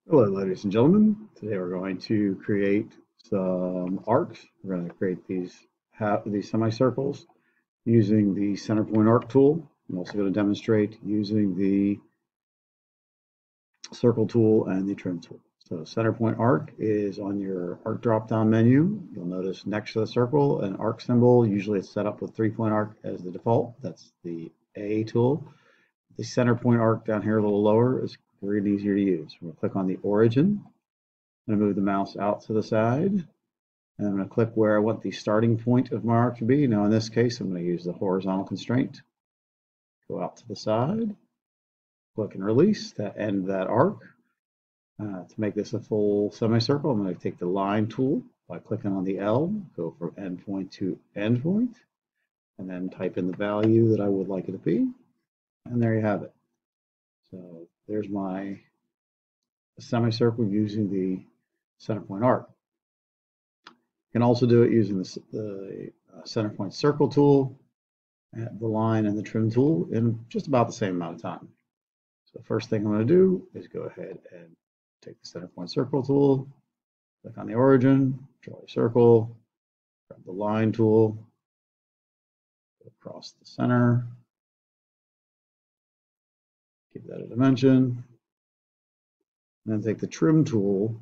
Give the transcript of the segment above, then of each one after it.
Hello, ladies and gentlemen. Today we're going to create some arcs. We're going to create these semicircles using the center point arc tool. I'm also going to demonstrate using the circle tool and the trim tool. So center point arc is on your arc drop-down menu. You'll notice next to the circle an arc symbol. Usually it's set up with 3-point arc as the default. That's the A tool. The center point arc down here a little lower is very easier to use. We'll click on the origin. I'm going to move the mouse out to the side, and I'm going to click where I want the starting point of my arc to be. Now in this case, I'm going to use the horizontal constraint. Go out to the side, click and release that end of that arc. To make this a full semicircle, I'm going to take the line tool by clicking on the L, go from endpoint to endpoint, and then type in the value that I would like it to be. And there you have it. So there's my semicircle using the center point arc. You can also do it using the center point circle tool, the line and the trim tool in just about the same amount of time. So the first thing I'm going to do is go ahead and take the center point circle tool, click on the origin, draw a circle, grab the line tool, go across the center, give that a dimension, and then take the trim tool,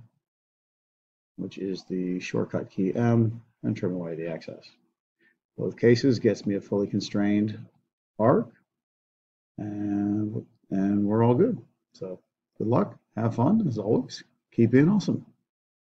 which is the shortcut key M, and trim away the excess. Both cases gets me a fully constrained arc, and we're all good. So good luck, have fun as always, keep being awesome.